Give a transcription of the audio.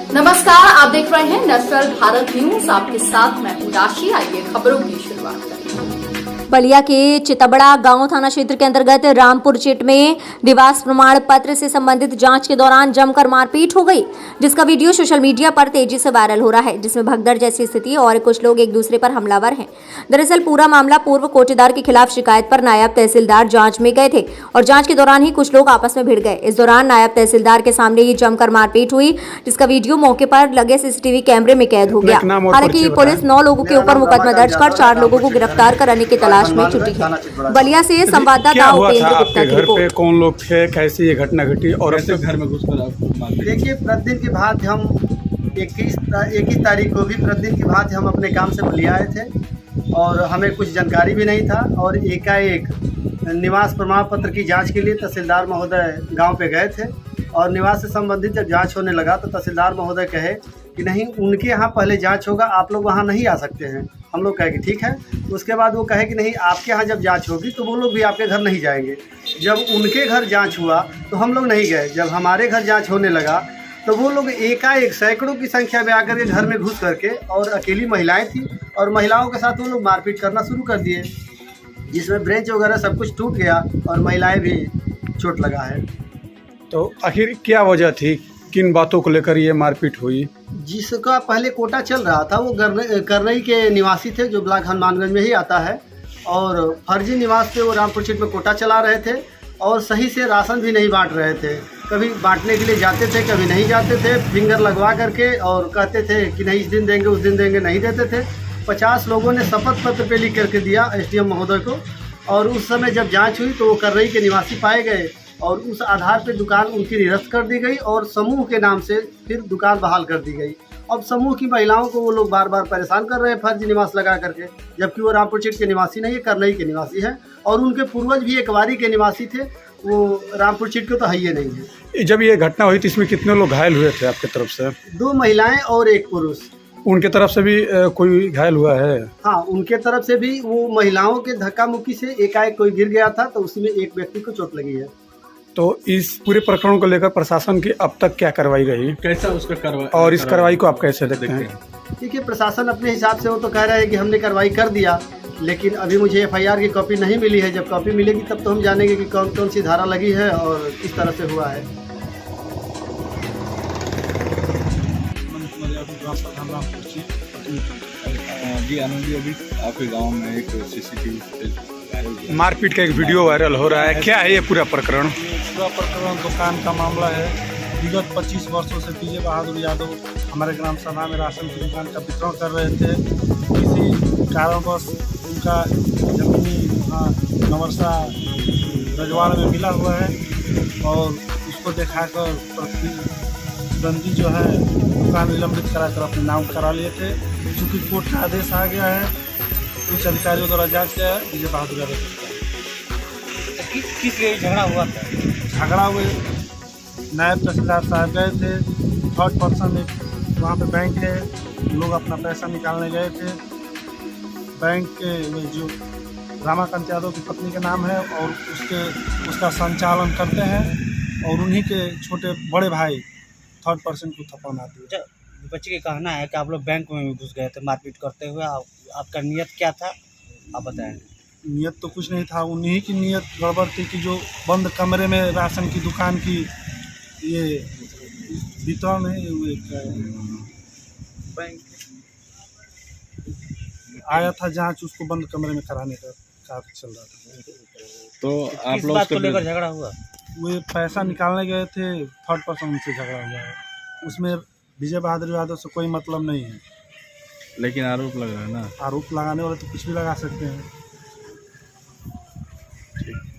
नमस्कार, आप देख रहे हैं नेशनल भारत न्यूज। आपके साथ मैं हूं राशि। आइए खबरों की शुरुआत करें। बलिया के चितबड़ा गांव थाना क्षेत्र के अंतर्गत रामपुर चिट में निवास प्रमाण पत्र से संबंधित जांच के दौरान जमकर मारपीट हो गई, जिसका वीडियो सोशल मीडिया पर तेजी से वायरल हो रहा है, जिसमें भगदड़ जैसी स्थिति और कुछ लोग एक दूसरे पर हमलावर हैं। दरअसल पूरा मामला पूर्व कोटेदार के खिलाफ शिकायत पर नायब तहसीलदार जांच में गए थे और जांच के दौरान ही कुछ लोग आपस में भिड़ गए। इस दौरान नायब तहसीलदार के सामने ही जमकर मारपीट हुई, जिसका वीडियो मौके पर लगे सीसीटीवी कैमरे में कैद हो गया। हालांकि पुलिस 9 लोगों के ऊपर मुकदमा दर्ज कर 4 लोगों को गिरफ्तार करने की तलाश में जुटी है। बलिया से संवाददाता उपेंद्र गुप्ता की घर पे कौन लोग थे, कैसे ये घटना घटी और अब तक घर में घुसकर आप देखिए, प्रतिदिन की भांति हम 21 तारीख को भी प्रतिदिन की भांति हम अपने काम से बलिया आए थे और हमें कुछ जानकारी भी नहीं था और एकाएक निवास प्रमाण पत्र की जांच के लिए तहसीलदार महोदय गांव पे गए थे और निवास से संबंधित जब जांच होने लगा तो तहसीलदार महोदय कहे कि नहीं, उनके यहाँ पहले जांच होगा, आप लोग वहाँ नहीं आ सकते हैं। हम लोग कहे कि ठीक है। उसके बाद वो कहे कि नहीं, आपके यहाँ जब जांच होगी तो वो लोग भी आपके घर नहीं जाएंगे। जब उनके घर जांच हुआ तो हम लोग नहीं गए। जब हमारे घर जांच होने लगा तो वो लोग एकाएक सैकड़ों की संख्या में आकर के घर में घुस करके, और अकेली महिलाएं थी और महिलाओं के साथ वो लोग मारपीट करना शुरू कर दिए, जिसमें ब्रेंच वगैरह सब कुछ टूट गया और महिलाएं भी चोट लगा है। तो आखिर क्या वजह थी, किन बातों को लेकर ये मारपीट हुई? जिसका पहले कोटा चल रहा था वो करनई के निवासी थे, जो ब्लॉक हनुमानगंज में ही आता है, और फर्जी निवास पे वो रामपुर चिट में कोटा चला रहे थे और सही से राशन भी नहीं बांट रहे थे। कभी बांटने के लिए जाते थे, कभी नहीं जाते थे, फिंगर लगवा करके और कहते थे कि नहीं, इस दिन देंगे उस दिन देंगे, नहीं देते थे। 50 लोगों ने शपथ पत्र पे लिख करके दिया एसडीएम महोदय को, और उस समय जब जांच हुई तो वो करनई के निवासी पाए गए और उस आधार पे दुकान उनकी निरस्त कर दी गई और समूह के नाम से फिर दुकान बहाल कर दी गई। अब समूह की महिलाओं को वो लोग बार बार परेशान कर रहे हैं फर्जी निवास लगा करके, जबकि वो रामपुर चिट के निवासी नहीं है, करनई के निवासी है और उनके पूर्वज भी एकवारी के निवासी थे। वो रामपुर चिट के तो है ही नहीं है। जब ये घटना हुई तो इसमें कितने लोग घायल हुए थे आपकी तरफ से? 2 महिलाएं और 1 पुरुष। उनके तरफ से भी कोई घायल हुआ है? हाँ, उनके तरफ से भी। वो महिलाओं के धक्का मुक्की से एकाएक कोई गिर गया था तो उसमें एक व्यक्ति को चोट लगी है। तो इस पूरे प्रकरण को लेकर प्रशासन की अब तक क्या कार्रवाई रही, कैसा उसका कार्रवाई, और इस कार्रवाई को आप कैसे देखते हैं? देखिए, प्रशासन अपने हिसाब से वो तो कह रहे हैं कि हमने कार्रवाई कर दिया, लेकिन अभी मुझे एफआईआर की कॉपी नहीं मिली है। जब कॉपी मिलेगी तब तो हम जानेंगे कि कौन कौन सी धारा लगी है और किस तरह से हुआ है। जी आनंद जी, अभी आपके गांव में एक सीसीटीवी मारपीट का एक वीडियो वायरल हो रहा है, क्या है ये पूरा प्रकरण? पूरा प्रकरण दुकान का मामला है। विगत 25 वर्षों से पीजे बहादुर यादव हमारे ग्राम सभा में राशन की दुकान का वितरण कर रहे थे। किसी कारणवश उनका जमीनी नवरसा रजवाड़ में मिला हुआ है और उसको दिखाकर प्रतिद्वंदी जो है दुकान निलंबित कराकर अपने नाम करा लिए थे। चूँकि कोर्ट का आदेश आ गया है, कुछ अधिकारियों द्वारा जांच किया है। पीजे बहादुर यादव किस लिए झगड़ा हुआ था? झगड़ा हुए नायब तहसीलदार साहब गए थे, 3rd पर्सन एक वहाँ पे बैंक है, लोग अपना पैसा निकालने गए थे। बैंक के में जो रामाकांत यादव की पत्नी का नाम है और उसका संचालन करते हैं और उन्हीं के छोटे बड़े भाई 3rd पर्सन को थप्पड़ मार दिया। बच्चे का कहना है कि आप लोग बैंक में भी घुस गए थे मारपीट करते हुए। आपका नियत क्या था, आप बताएं। नियत तो कुछ नहीं था, उन्हीं की नियत गड़बड़ थी कि जो बंद कमरे में राशन की दुकान की ये वितरण है, बैंक आया था जांच, उसको बंद कमरे में कराने का कार्य चल रहा था। तो आप किस लोग बात को लेकर झगड़ा हुआ? वो पैसा निकालने गए थे, 3rd पर्सन उनसे झगड़ा हुआ है। उसमें विजय बहादुर यादव से कोई मतलब नहीं है, लेकिन आरोप लग रहा है ना। आरोप लगाने वाले तो कुछ भी लगा सकते हैं।